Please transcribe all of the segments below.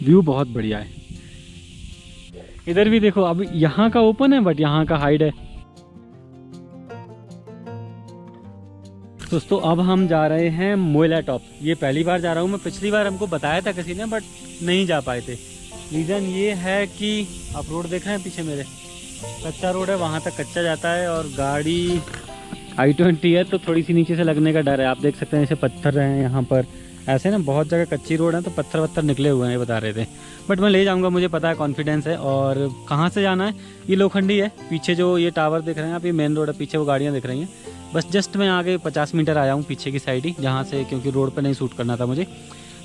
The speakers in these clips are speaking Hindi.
व्यू बहुत बढ़िया है। इधर भी देखो, अब यहाँ का ओपन है बट यहाँ का हाइड है। दोस्तों अब हम जा रहे हैं मोइला टॉप। ये पहली बार जा रहा हूँ मैं, पिछली बार हमको बताया था किसी ने बट नहीं जा पाए थे। रीज़न ये है कि आप रोड देख रहे हैं पीछे मेरे, कच्चा रोड है, वहाँ तक कच्चा जाता है और गाड़ी i20 है तो थोड़ी सी नीचे से लगने का डर है। आप देख सकते हैं ऐसे पत्थर हैं यहाँ पर, ऐसे ना बहुत जगह कच्ची रोड है तो पत्थर वत्थर निकले हुए हैं, ये बता रहे थे। बट मैं ले जाऊँगा, मुझे पता है, कॉन्फिडेंस है। और कहाँ से जाना है, ये लोखंडी है। पीछे जो ये टावर दिख रहे हैं आप, ये मेन रोड है, पीछे वो गाड़ियाँ दिख रही हैं। बस जस्ट मैं आगे 50 मीटर आया हूँ पीछे की साइड ही, जहाँ से, क्योंकि रोड पर नहीं शूट करना था मुझे।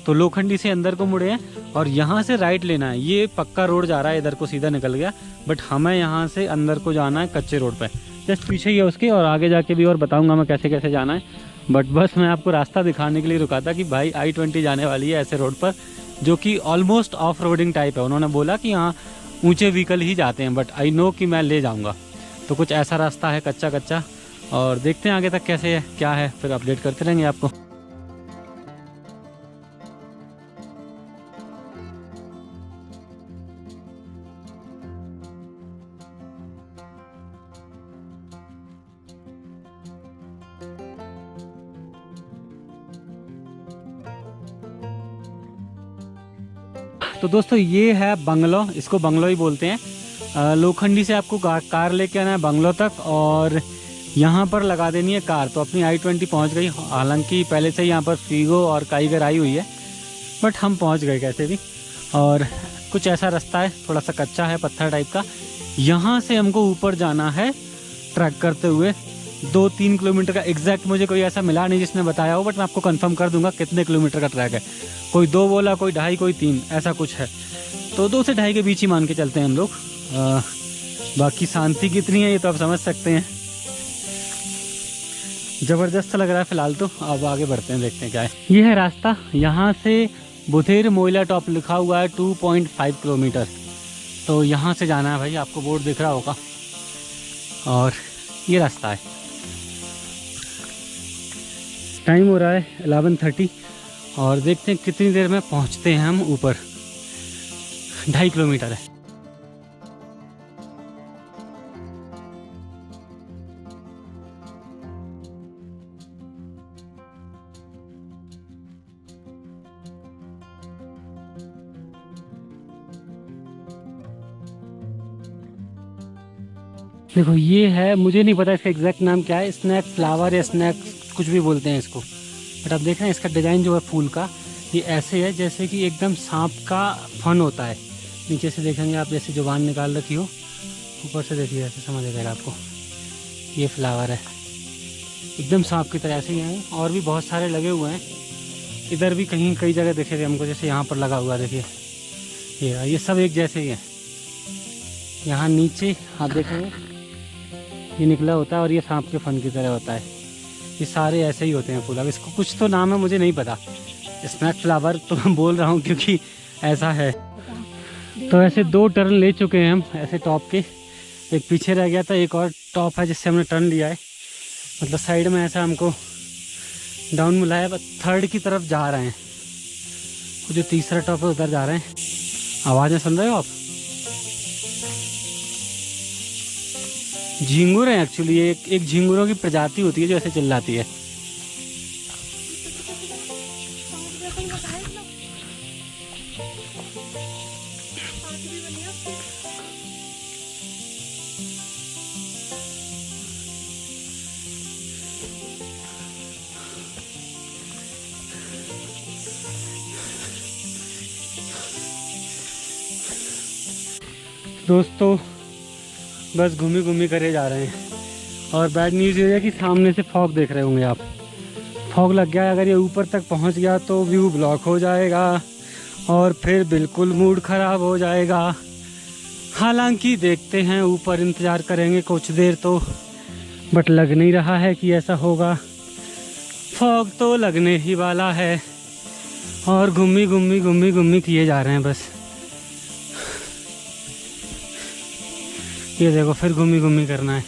तो लोखंडी से अंदर को मुड़े हैं और यहाँ से राइट लेना है। ये पक्का रोड जा रहा है, इधर को सीधा निकल गया, बट हमें यहाँ से अंदर को जाना है कच्चे रोड पे। जस्ट पीछे ही है उसके, और आगे जाके भी और बताऊँगा मैं कैसे कैसे जाना है। बट बस मैं आपको रास्ता दिखाने के लिए रुका था कि भाई i20 जाने वाली है ऐसे रोड पर, जो कि ऑलमोस्ट ऑफ रोडिंग टाइप है। उन्होंने बोला कि यहाँ ऊँचे व्हीकल ही जाते हैं, बट आई नो कि मैं ले जाऊँगा। तो कुछ ऐसा रास्ता है कच्चा कच्चा, और देखते हैं आगे तक कैसे है क्या है, फिर अपडेट करते रहेंगे आपको। तो दोस्तों ये है बंगलो, इसको बंगलो ही बोलते हैं। लोखंडी से आपको कार लेके आना है बंगलो तक और यहाँ पर लगा देनी है कार। तो अपनी i20 पहुँच गई, हालांकि पहले से यहाँ पर फीगो और काइगर आई हुई है, बट हम पहुँच गए कैसे भी। और कुछ ऐसा रास्ता है, थोड़ा सा कच्चा है, पत्थर टाइप का। यहाँ से हमको ऊपर जाना है ट्रैक करते हुए 2-3 किलोमीटर का। एग्जैक्ट मुझे कोई ऐसा मिला नहीं जिसने बताया हो, बट मैं आपको कंफर्म कर दूंगा कितने किलोमीटर का ट्रैक है। कोई 2 बोला, कोई 2.5, कोई 3, ऐसा कुछ है। तो 2 से 2.5 के बीच ही मान के चलते हैं हम लोग। बाकी शांति कितनी है ये तो आप समझ सकते हैं। ज़बरदस्त लग रहा है फिलहाल तो। अब आगे बढ़ते हैं, देखते हैं क्या है। ये है रास्ता, यहाँ से बुधेर मोइला टॉप लिखा हुआ है 2.5 किलोमीटर। तो यहाँ से जाना है भाई, आपको बोर्ड दिख रहा होगा, और ये रास्ता है। टाइम हो रहा है 11:30 और देखते हैं कितनी देर में पहुँचते हैं हम ऊपर। 2.5 किलोमीटर है। देखो ये है, मुझे नहीं पता इसका एग्जैक्ट नाम क्या है, स्नैक फ्लावर या स्नैक कुछ भी बोलते हैं इसको। बट आप देख रहे हैं इसका डिज़ाइन जो है फूल का, ये ऐसे है जैसे कि एकदम सांप का फन होता है। नीचे से देखेंगे आप, जैसे जुबान निकाल रखी हो, ऊपर से देखिए ऐसे समझ आ जाएगा आपको। ये फ्लावर है एकदम सांप की तरह, ऐसे ही हैं और भी बहुत सारे लगे हुए हैं। इधर भी कहीं कई जगह दिखे थे हमको, जैसे यहाँ पर लगा हुआ देखिए, ये सब एक जैसे ही है। यहाँ नीचे आप देखेंगे ये निकला होता है और ये सांप के फन की तरह होता है। ये सारे ऐसे ही होते हैं फूल। अब इसको कुछ तो नाम है, मुझे नहीं पता। स्नैक फ्लावर तो मैं बोल रहा हूँ क्योंकि ऐसा है। तो ऐसे 2 टर्न ले चुके हैं हम ऐसे टॉप के, एक पीछे रह गया था, एक और टॉप है जिससे हमने टर्न लिया है। मतलब साइड में ऐसा हमको डाउन मिला है, बस 3rd की तरफ जा रहे हैं। जो तीसरा टॉप है उधर जा रहे हैं। आवाज़ें सुन रहे हो आप? झिंगुर है एक्चुअली, एक झिंगुरों की प्रजाति होती है जो ऐसे चिल्लाती है। दोस्तों बस घूमी घूमी करे जा रहे हैं, और बैड न्यूज़ ये है कि सामने से फॉग देख रहे होंगे आप। फॉग लग गया है, अगर ये ऊपर तक पहुंच गया तो व्यू ब्लॉक हो जाएगा और फिर बिल्कुल मूड ख़राब हो जाएगा। हालांकि देखते हैं, ऊपर इंतज़ार करेंगे कुछ देर तो, बट लग नहीं रहा है कि ऐसा होगा। फॉग तो लगने ही वाला है और घूमी घूमी घूमी घूमी किए जा रहे हैं बस। ये देखो फिर घूमी घूमी करना है।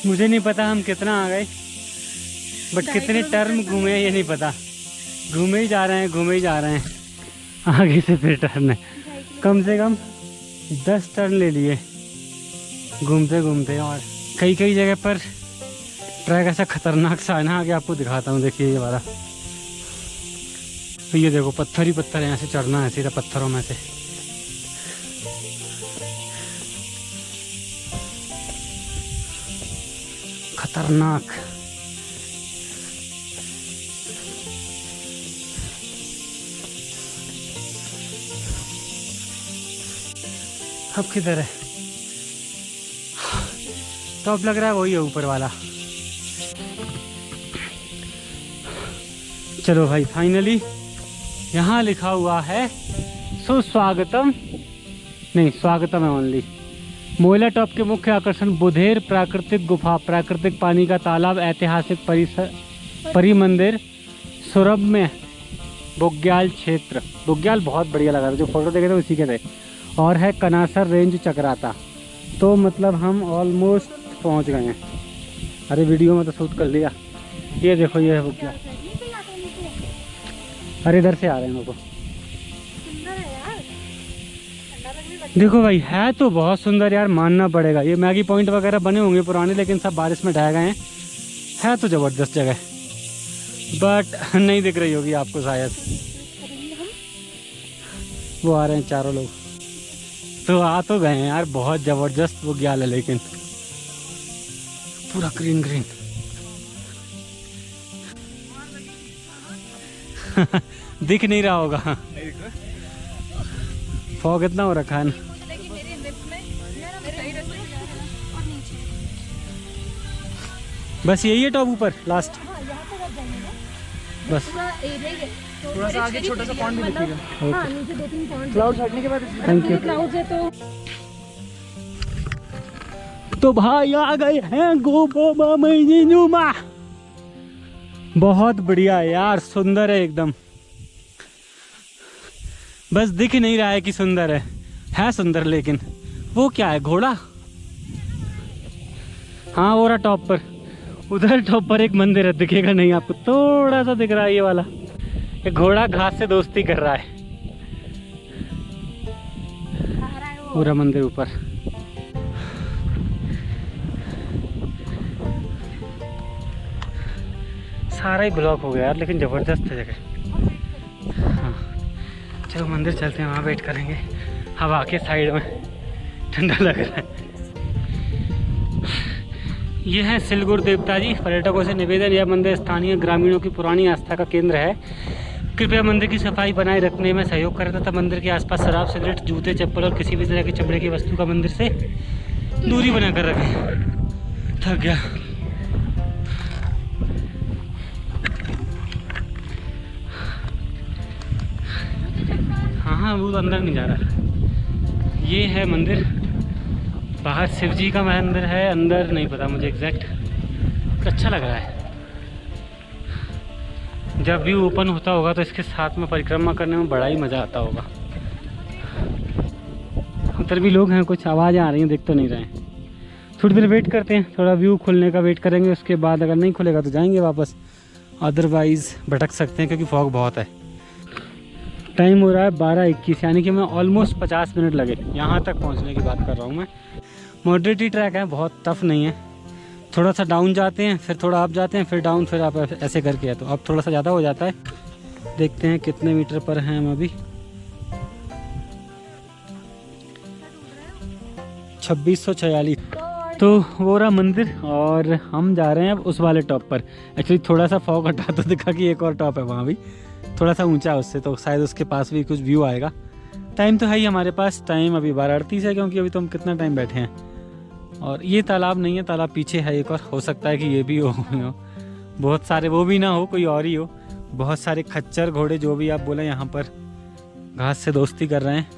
मुझे नहीं पता हम कितना आ गए, बट कितने टर्म घूमे ये नहीं पता। घूमे ही जा रहे हैं, घूमे ही जा रहे हैं। आगे से फिर टर्न है, कम से कम 10 टर्न ले लिए घूमते घूमते। और कई कई जगह पर ट्रैक ऐसा खतरनाक सा है ना, आगे आपको दिखाता हूँ। देखिए ये वाला, तो ये देखो पत्थर ही पत्थर है, यहाँ से चढ़ना है सीधा पत्थरों में से। खतरनाक। अब किधर है? टॉप लग रहा है वही है ऊपर वाला। चलो भाई फाइनली यहाँ लिखा हुआ है सुस्वागतम, नहीं स्वागतम है ओनली। मोइला टॉप के मुख्य आकर्षण बुधेर प्राकृतिक गुफा, प्राकृतिक पानी का तालाब, ऐतिहासिक परिसर, परिमंदिर, सुरम्य बुग्याल क्षेत्र। बुग्याल बहुत बढ़िया लगा था, जो फोटो देखे थे उसी के थे। और है कनासर रेंज चकराता। तो मतलब हम ऑलमोस्ट पहुंच गए हैं। अरे वीडियो में तो शूट कर लिया। ये देखो ये है बुग्याल। अरे इधर से आ रहे हैं मेरे को। देखो भाई है तो बहुत सुंदर यार, मानना पड़ेगा। ये मैगी पॉइंट वगैरह बने होंगे पुराने, लेकिन सब बारिश में ढह गए हैं। है तो ज़बरदस्त जगह, बट नहीं दिख रही होगी आपको शायद। वो आ रहे हैं चारों लोग, तो आ तो गए हैं यार। बहुत ज़बरदस्त बुग्याल है, लेकिन पूरा ग्रीन ग्रीन। दिख नहीं रहा होगा, फॉग इतना हो रखा है ना। बस यही है टॉप ऊपर लास्ट, बस थोड़ा सा आगे छोटा सा पॉइंट भी दिखेगा। हाँ, नीचे 2-3 पॉइंट क्लाउड हटने के बाद। Thank you. क्लाउड है तो भाई आ गए हैं गोबोबा मैनुमा। बहुत बढ़िया है यार, सुंदर है एकदम। बस दिख नहीं रहा है कि सुंदर है सुंदर, लेकिन वो क्या है, घोड़ा? हाँ वो रहा टॉप पर। उधर टॉप पर एक मंदिर है, दिखेगा नहीं आपको, थोड़ा सा दिख रहा है ये वाला। एक घोड़ा घास से दोस्ती कर रहा है। पूरा मंदिर ऊपर। सारा ही ब्लॉक हो गया यार, लेकिन ज़बरदस्त है जगह। हाँ चलो मंदिर चलते हैं, वहाँ वेट करेंगे। हवा के साइड में ठंडा लग रहा है। यह है सिलगुर देवता जी। पर्यटकों से निवेदन, यह मंदिर स्थानीय ग्रामीणों की पुरानी आस्था का केंद्र है। कृपया मंदिर की सफाई बनाए रखने में सहयोग करें तथा मंदिर के आसपास शराब, सिगरेट, जूते, चप्पल और किसी भी तरह की चमड़े की वस्तु का मंदिर से दूरी बनाकर रखें। थक गया। हाँ वो अंदर नहीं जा रहा। ये है मंदिर, बाहर शिव जी का मंदिर है, अंदर नहीं पता मुझे एग्जैक्ट। अच्छा लग रहा है। जब भी ओपन होता होगा तो इसके साथ में परिक्रमा करने में बड़ा ही मज़ा आता होगा। उधर भी लोग हैं, कुछ आवाज़ें आ रही हैं, देख तो नहीं रहे हैं। थोड़ी देर वेट करते हैं, थोड़ा व्यू खुलने का वेट करेंगे। उसके बाद अगर नहीं खुलेगा तो जाएंगे वापस, अदरवाइज़ भटक सकते हैं क्योंकि फॉग बहुत है। टाइम हो रहा है 12:21, यानी कि मैं ऑलमोस्ट 50 मिनट लगे यहाँ तक पहुँचने की बात कर रहा हूँ मैं। मॉडरेट ही ट्रैक है, बहुत टफ नहीं है। थोड़ा सा डाउन जाते हैं, फिर थोड़ा अप जाते हैं, फिर डाउन, फिर आप ऐसे करके है। तो अब थोड़ा सा ज़्यादा हो जाता है। देखते हैं कितने मीटर पर हैं हम अभी। 2646। तो वो रहा मंदिर और हम जा रहे हैं अब उस वाले टॉप पर। एक्चुअली थोड़ा सा फॉग हटा तो दिखा कि एक और टॉप है वहाँ भी, थोड़ा सा ऊंचा है उससे, तो शायद उसके पास भी कुछ व्यू आएगा। टाइम तो है ही हमारे पास, टाइम अभी 12:38 है, क्योंकि अभी तो हम कितना टाइम बैठे हैं। और ये तालाब नहीं है, तालाब पीछे है एक और। हो सकता है कि ये भी हो बहुत सारे, वो भी ना हो, कोई और ही हो। बहुत सारे खच्चर, घोड़े, जो भी आप बोले, यहाँ पर घास से दोस्ती कर रहे हैं।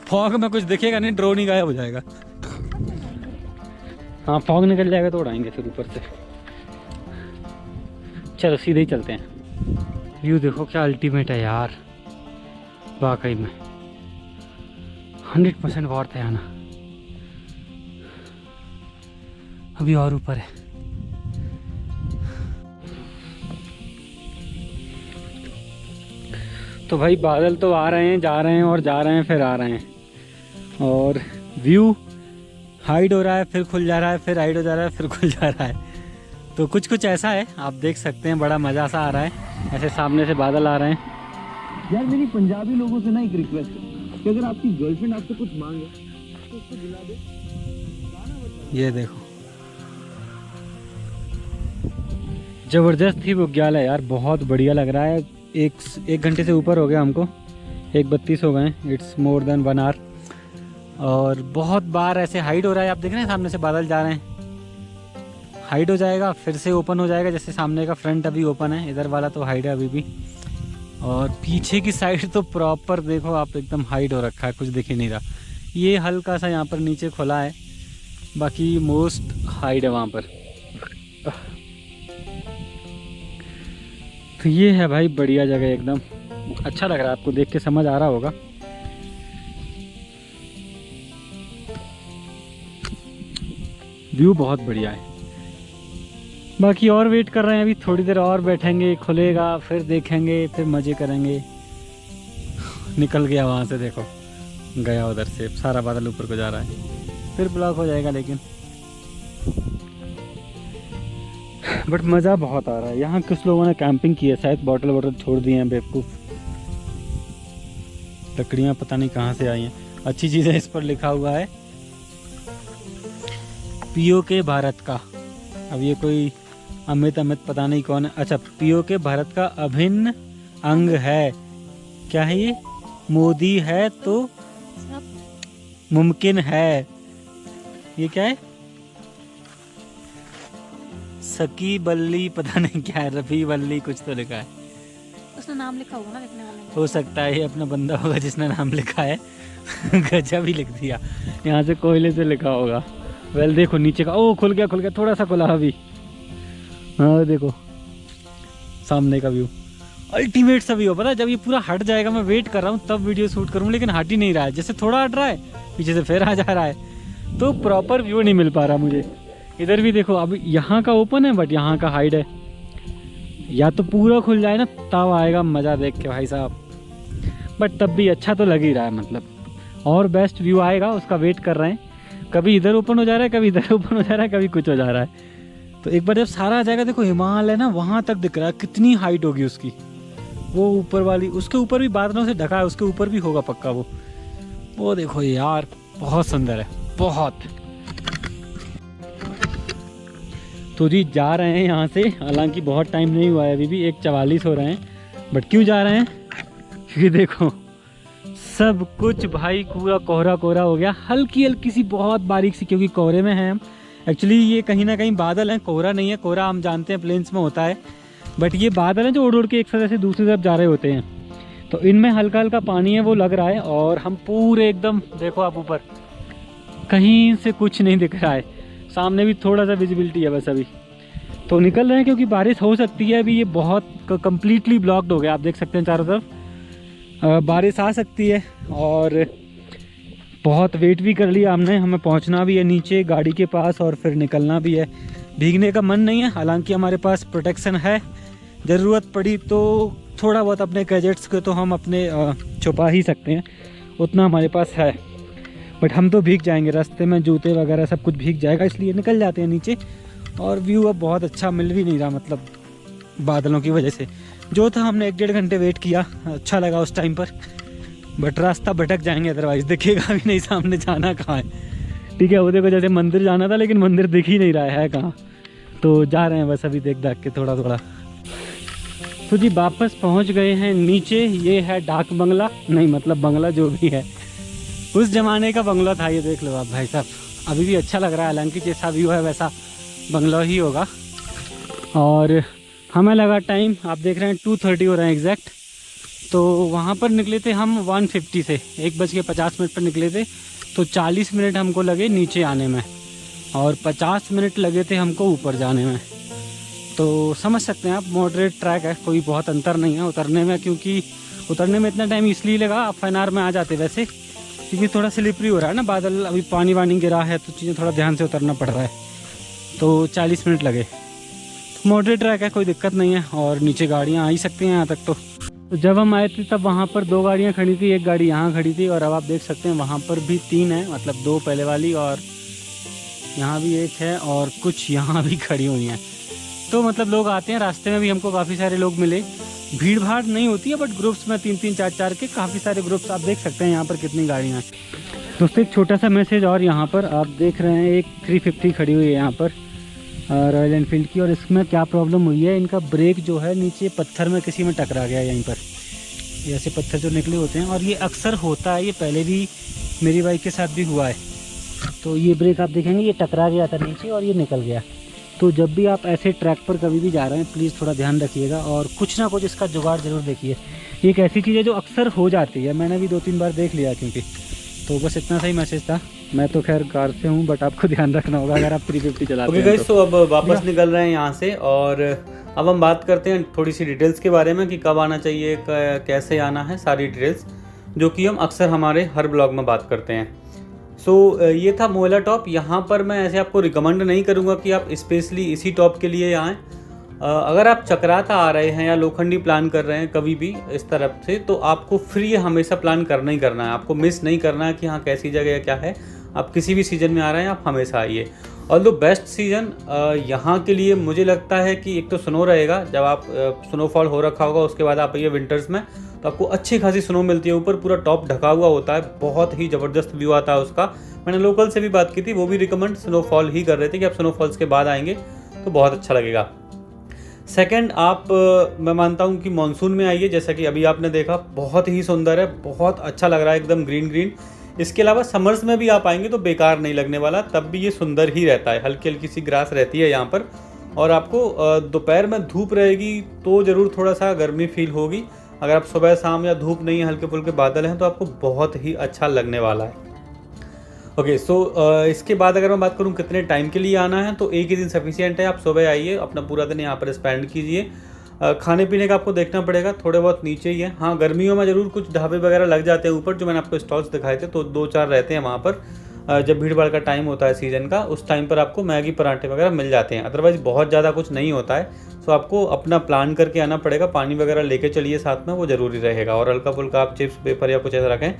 फॉग में कुछ दिखेगा नहीं, ड्रोन ही गायब हो जाएगा। हाँ फॉग निकल जाएगा तो उड़ाएंगे फिर ऊपर से। चलो सीधे ही चलते हैं। व्यू देखो क्या अल्टीमेट है यार, वाकई में 100% वर्थ है आना। भी और ऊपर है। तो भाई बादल तो आ रहे हैं, जा रहे हैं और जा रहे हैं, फिर आ रहे हैं, और व्यू हाइड हो रहा है, फिर खुल जा रहा है, फिर हाइड हो जा रहा है, फिर खुल जा रहा है। तो कुछ कुछ ऐसा है, आप देख सकते हैं, बड़ा मज़ा सा आ रहा है। ऐसे सामने से बादल आ रहे हैं। यार मेरी पंजाबी लोगों से ना एक रिक्वेस्ट है कि अगर आपकी गर्लफ्रेंड आपसे कुछ मांगे तो उसको दिला दे। ये देखो, जबरदस्त ही बुग्याल है यार, बहुत बढ़िया लग रहा है। एक घंटे से ऊपर हो गया हमको, 1:32 हो गए, इट्स मोर देन 1 आवर। और बहुत बार ऐसे हाइड हो रहा है, आप देख रहे हैं सामने से बादल जा रहे हैं, हाइड हो जाएगा फिर से ओपन हो जाएगा। जैसे सामने का फ्रंट अभी ओपन है, इधर वाला तो हाइड है अभी भी, और पीछे की साइड तो प्रॉपर देखो आप, एकदम हाइड हो रखा है, कुछ दिख ही नहीं रहा। ये हल्का सा यहाँ पर नीचे खुला है, बाकी मोस्ट हाइड है वहाँ पर। तो ये है भाई बढ़िया जगह, एकदम अच्छा लग रहा है, आपको देख के समझ आ रहा होगा। व्यू बहुत बढ़िया है। बाकी और वेट कर रहे हैं, अभी थोड़ी देर और बैठेंगे, खुलेगा फिर देखेंगे, फिर मज़े करेंगे। निकल गया वहाँ से, देखो गया उधर से, सारा बादल ऊपर को जा रहा है, फिर ब्लॉक हो जाएगा लेकिन। बट मज़ा बहुत आ रहा है। यहाँ कुछ लोगों ने कैंपिंग की है, शायद बॉटल छोड़ दिए हैं बेवकूफ़। लकड़ियाँ पता नहीं कहाँ से आई हैं। अच्छी चीज़ है, इस पर लिखा हुआ है पीओके भारत का। अब ये कोई अमित पता नहीं कौन है। अच्छा, पीओके भारत का अभिन्न अंग है। क्या है ये? मोदी है तो मुमकिन है। ये क्या है? सकी बल्ली, पता नहीं क्या है, रफी बल्ली कुछ तो लिखा है। उसने नाम लिखा होगा ना लिखने वाले ने। हो सकता है ये अपना बंदा होगा जिसने नाम लिखा है। गजब ही लिख दिया, यहाँ से कोयले से लिखा होगा। वेल देखो नीचे का, ओ खुल गया, थोड़ा सा खुला अभी। हाँ देखो सामने का व्यू, अल्टीमेट सा व्यू। पता है जब ये पूरा हट जाएगा, मैं वेट कर रहा हूँ तब वीडियो शूट करूँ, लेकिन हट ही नहीं रहा है। जैसे थोड़ा हट रहा है, पीछे से फिर आ जा रहा है, तो प्रॉपर व्यू नहीं मिल पा रहा मुझे। इधर भी देखो, अब यहाँ का ओपन है बट यहाँ का हाइड है। या तो पूरा खुल जाए ना, तब आएगा मज़ा देख के भाई साहब। बट तब भी अच्छा तो लग ही रहा है, मतलब और बेस्ट व्यू आएगा उसका वेट कर रहे हैं। कभी इधर ओपन हो जा रहा है, कभी इधर ओपन हो जा रहा है, कभी कुछ हो जा रहा है। तो एक बार जब सारा आ जाएगा, देखो हिमालय ना वहाँ तक दिख रहा है, कितनी हाइट होगी उसकी। वो ऊपर वाली, उसके ऊपर भी बादलों से ढका है, उसके ऊपर भी होगा पक्का वो देखो यार, बहुत सुंदर है, बहुत। तो जी जा रहे हैं यहाँ से, हालांकि बहुत टाइम नहीं हुआ है, अभी भी 1:44 हो रहे हैं। बट क्यों जा रहे हैं? क्योंकि देखो सब कुछ भाई पूरा कोहरा कोहरा हो गया, हल्की हल्की सी बहुत बारीक सी, क्योंकि कोहरे में हैं हम। एक्चुअली ये कहीं ना कहीं बादल हैं, कोहरा नहीं है। कोहरा हम जानते हैं प्लेन्स में होता है, बट ये बादल हैं जो उड़ उड़ के एक तरह से दूसरी तरफ जा रहे होते हैं। तो इनमें हल्का हल्का पानी है, वो लग रहा है। और हम पूरे एकदम, देखो आप ऊपर, कहीं से कुछ नहीं दिख रहा है। सामने भी थोड़ा सा विजिबिलिटी है बस अभी। तो निकल रहे हैं क्योंकि बारिश हो सकती है। अभी ये बहुत कम्प्लीटली ब्लॉक्ड हो गया, आप देख सकते हैं चारों तरफ बारिश आ सकती है। और बहुत वेट भी कर लिया हमने, हमें पहुंचना भी है नीचे गाड़ी के पास और फिर निकलना भी है। भीगने का मन नहीं है, हालांकि हमारे पास प्रोटेक्शन है। ज़रूरत पड़ी तो थोड़ा बहुत अपने गैजेट्स को तो हम अपने छुपा ही सकते हैं, उतना हमारे पास है। बट हम तो भीग जाएंगे, रास्ते में जूते वगैरह सब कुछ भीग जाएगा, इसलिए निकल जाते हैं नीचे। और व्यू अब बहुत अच्छा मिल भी नहीं रहा, मतलब बादलों की वजह से। जो था हमने 1-1.5 घंटे वेट किया, अच्छा लगा उस टाइम पर। बट रास्ता भटक जाएंगे अदरवाइज, दिखेगा भी नहीं सामने जाना कहाँ है। ठीक है, वो देखो जैसे मंदिर जाना था, लेकिन मंदिर दिख ही नहीं रहा है कहाँ। तो जा रहे हैं बस अभी देख के थोड़ा थोड़ा। तो जी वापस पहुँच गए हैं नीचे। ये है डाक बंगला, नहीं मतलब बंगला जो भी है, उस ज़माने का बंगला था। ये देख लो आप भाई साहब, अभी भी अच्छा लग रहा है। हालांकि जैसा व्यू है वैसा बंगला ही होगा। और हमें लगा टाइम, आप देख रहे हैं 2:30 हो रहे हैं एग्जैक्ट। तो वहाँ पर निकले थे हम 1:50 से, 1:50 पर निकले थे। तो 40 मिनट हमको लगे नीचे आने में और 50 मिनट लगे थे हमको ऊपर जाने में। तो समझ सकते हैं आप, मॉडरेट ट्रैक है, कोई बहुत अंतर नहीं है उतरने में। क्योंकि उतरने में इतना टाइम इसलिए लगा, आप 1 आवर में आ जाते वैसे, क्योंकि थोड़ा स्लिपरी हो रहा है ना, बादल अभी पानी वानी गिरा है, तो चीज़ें थोड़ा ध्यान से उतरना पड़ रहा है। तो 40 मिनट लगे। तो मॉडरेट ट्रैक है, कोई दिक्कत नहीं है, और नीचे गाड़ियाँ आ ही सकती हैं यहाँ तक। तो जब हम आए थे तब वहाँ पर 2 गाड़ियाँ खड़ी थी, एक गाड़ी यहाँ खड़ी थी, और अब आप देख सकते हैं वहाँ पर भी 3 है, मतलब 2 पहले वाली और यहाँ भी एक है, और कुछ यहाँ भी खड़ी हुई हैं। तो मतलब लोग आते हैं, रास्ते में भी हमको काफ़ी सारे लोग मिले। भीड़ भाड़ नहीं होती है, बट ग्रुप्स में 3-3 4-4 के काफ़ी सारे ग्रुप्स, आप देख सकते हैं यहाँ पर कितनी गाड़ियाँ हैं। दोस्तों एक छोटा सा मैसेज, और यहाँ पर आप देख रहे हैं एक 350 खड़ी हुई है यहाँ पर रॉयल एनफील्ड की, और इसमें क्या प्रॉब्लम हुई है, इनका ब्रेक जो है नीचे पत्थर में किसी में टकरा गया यहीं पर, ऐसे पत्थर जो निकले होते हैं, और ये अक्सर होता है, ये पहले भी मेरी बाइक के साथ भी हुआ है। तो ये ब्रेक आप देखेंगे ये टकरा गया था नीचे और ये निकल गया। तो जब भी आप ऐसे ट्रैक पर कभी भी जा रहे हैं प्लीज़ थोड़ा ध्यान रखिएगा, और कुछ ना कुछ इसका जुगाड़ ज़रूर देखिए। एक ऐसी चीज़ है जो अक्सर हो जाती है, मैंने भी 2-3 बार देख लिया क्योंकि। तो बस इतना सा ही मैसेज था। मैं तो खैर कार से हूँ, बट आपको ध्यान रखना होगा अगर आप 350 चलाते हैं। गाइस, तो अब वापस निकल रहे हैं यहाँ से, और अब हम बात करते हैं थोड़ी सी डिटेल्स के बारे में कि कब आना चाहिए, कैसे आना है, सारी डिटेल्स जो कि हम अक्सर हमारे हर ब्लॉग में बात करते हैं। ये था मोएला टॉप। यहाँ पर मैं ऐसे आपको रिकमेंड नहीं करूँगा कि आप स्पेशली इसी टॉप के लिए आएँ। अगर आप चक्राता आ रहे हैं या लोखंडी प्लान कर रहे हैं कभी भी इस तरफ से, तो आपको फ्री हमेशा प्लान करना ही करना है, आपको मिस नहीं करना है कि हाँ कैसी जगह है क्या है। आप किसी भी सीज़न में आ रहे हैं आप हमेशा आइए। और बेस्ट सीज़न यहाँ के लिए मुझे लगता है कि एक तो स्नो रहेगा, जब आप स्नोफॉल हो रखा होगा उसके बाद आप आइए विंटर्स में, तो आपको अच्छी खासी स्नो मिलती है। ऊपर पूरा टॉप ढका हुआ होता है, बहुत ही ज़बरदस्त व्यू आता है उसका। मैंने लोकल से भी बात की थी, वो भी रिकमेंड स्नोफॉल ही कर रहे थे कि आप स्नोफॉल्स के बाद आएंगे तो बहुत अच्छा लगेगा। सेकंड, आप मैं मानता हूँ कि मानसून में आइए, जैसा कि अभी आपने देखा बहुत ही सुंदर है, बहुत अच्छा लग रहा है, एकदम ग्रीन ग्रीन। इसके अलावा समर्स में भी आप आएंगे तो बेकार नहीं लगने वाला, तब भी ये सुंदर ही रहता है। हल्की हल्की सी ग्रास रहती है यहाँ पर, और आपको दोपहर में धूप रहेगी तो ज़रूर थोड़ा सा गर्मी फील होगी। अगर आप सुबह शाम या धूप नहीं है, हल्के फुल्के बादल हैं, तो आपको बहुत ही अच्छा लगने वाला है। ओके, इसके बाद अगर मैं बात करूँ कितने टाइम के लिए आना है, तो एक ही दिन सफिशिएंट है। आप सुबह आइए, अपना पूरा दिन यहाँ पर स्पेंड कीजिए। खाने पीने का आपको देखना पड़ेगा, थोड़े बहुत नीचे ही है। हाँ, गर्मियों में ज़रूर कुछ ढाबे वगैरह लग जाते हैं ऊपर, जो मैंने आपको स्टॉल्स दिखाए थे, तो 2-4 रहते हैं वहाँ पर। जब भीड़ भाड़ का टाइम होता है सीज़न का, उस टाइम पर आपको मैगी पराठे वगैरह मिल जाते हैं। अदरवाइज़ बहुत ज़्यादा कुछ नहीं होता है। सो आपको अपना प्लान करके आना पड़ेगा। पानी वगैरह लेके चलिए साथ में, वो ज़रूरी रहेगा। और हल्का फुल्का आप चिप्स पेपर या कुछ ऐसा रखें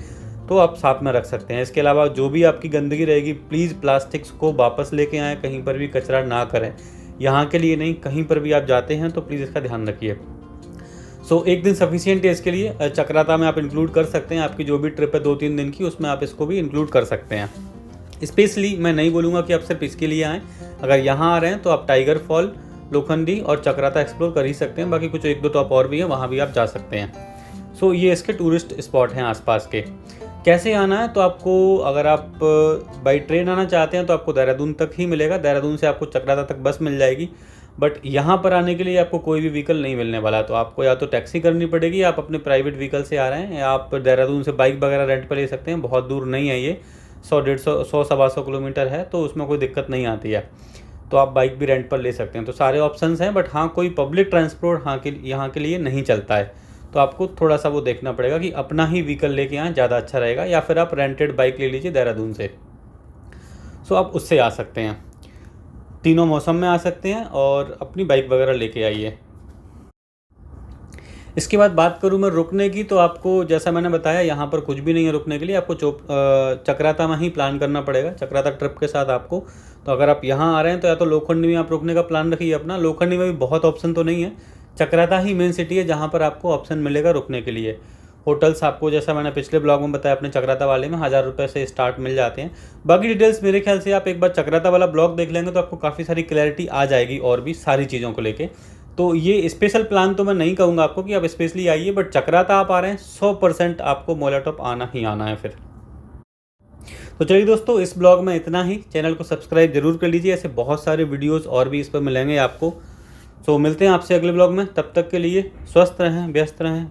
तो आप साथ में रख सकते हैं। इसके अलावा जो भी आपकी गंदगी रहेगी, प्लीज़ प्लास्टिक्स को वापस लेके आएँ, कहीं पर भी कचरा ना करें। यहाँ के लिए नहीं, कहीं पर भी आप जाते हैं तो प्लीज़ इसका ध्यान रखिए। एक दिन सफिशिएंट है इसके लिए। चक्राता में आप इंक्लूड कर सकते हैं, आपकी जो भी ट्रिप है 2-3 दिन की, उसमें आप इसको भी इंक्लूड कर सकते हैं। स्पेशली मैं नहीं बोलूँगा कि आप सिर्फ इसके लिए आएँ। अगर यहाँ आ रहे हैं तो आप टाइगर फॉल, लोखंडी और चक्राता एक्सप्लोर कर ही सकते हैं। बाकी कुछ 1-2 टॉप और भी हैं, वहाँ भी आप जा सकते हैं। ये इसके टूरिस्ट स्पॉट हैं आसपास के। कैसे आना है, तो आपको अगर आप बाई ट्रेन आना चाहते हैं तो आपको देहरादून तक ही मिलेगा। देहरादून से आपको चक्राता तक बस मिल जाएगी, बट यहाँ पर आने के लिए आपको कोई भी व्हीकल नहीं मिलने वाला। तो आपको या तो टैक्सी करनी पड़ेगी, आप अपने प्राइवेट व्हीकल से आ रहे हैं, या आप देहरादून से बाइक वगैरह रेंट पर ले सकते हैं। बहुत दूर नहीं है ये, 100-150 किलोमीटर है, तो उसमें कोई दिक्कत नहीं आती है। तो आप बाइक भी रेंट पर ले सकते हैं। तो सारे ऑप्शंस हैं, बट हाँ कोई पब्लिक ट्रांसपोर्ट यहाँ के लिए नहीं चलता है। तो आपको थोड़ा सा वो देखना पड़ेगा कि अपना ही व्हीकल लेके आएँ, ज़्यादा अच्छा रहेगा। या फिर आप रेंटेड बाइक ले लीजिए देहरादून से, आप उससे आ सकते हैं। तीनों मौसम में आ सकते हैं, और अपनी बाइक वगैरह लेके आइए। इसके बाद बात करूँ मैं रुकने की, तो आपको जैसा मैंने बताया यहाँ पर कुछ भी नहीं है रुकने के लिए। आपको चक्राता में ही प्लान करना पड़ेगा, चक्राता ट्रिप के साथ आपको। तो अगर आप यहाँ आ रहे हैं तो या तो लोखंडी में आप रुकने का प्लान रखिए अपना। लोखंडी में भी बहुत ऑप्शन तो नहीं है, चक्राता ही मेन सिटी है जहाँ पर आपको ऑप्शन मिलेगा रुकने के लिए। होटल्स आपको, जैसा मैंने पिछले ब्लॉग में बताया अपने चक्राता वाले में, 1000 रुपये से स्टार्ट मिल जाते हैं। बाकी डिटेल्स मेरे ख्याल से आप एक बार चक्राता वाला ब्लॉग देख लेंगे तो आपको काफ़ी सारी क्लैरिटी आ जाएगी, और भी सारी चीज़ों को लेके। तो ये स्पेशल प्लान तो मैं नहीं कहूँगा आपको कि आप स्पेशली आइए, बट चक्राता आप आ रहे हैं 100% आपको मोएला टॉप आना ही आना है फिर। तो चलिए दोस्तों, इस ब्लॉग में इतना ही। चैनल को सब्सक्राइब जरूर कर लीजिए, ऐसे बहुत सारे वीडियोज़ और भी इस पर मिलेंगे आपको। मिलते हैं आपसे अगले ब्लॉग में। तब तक के लिए स्वस्थ रहें, व्यस्त रहें।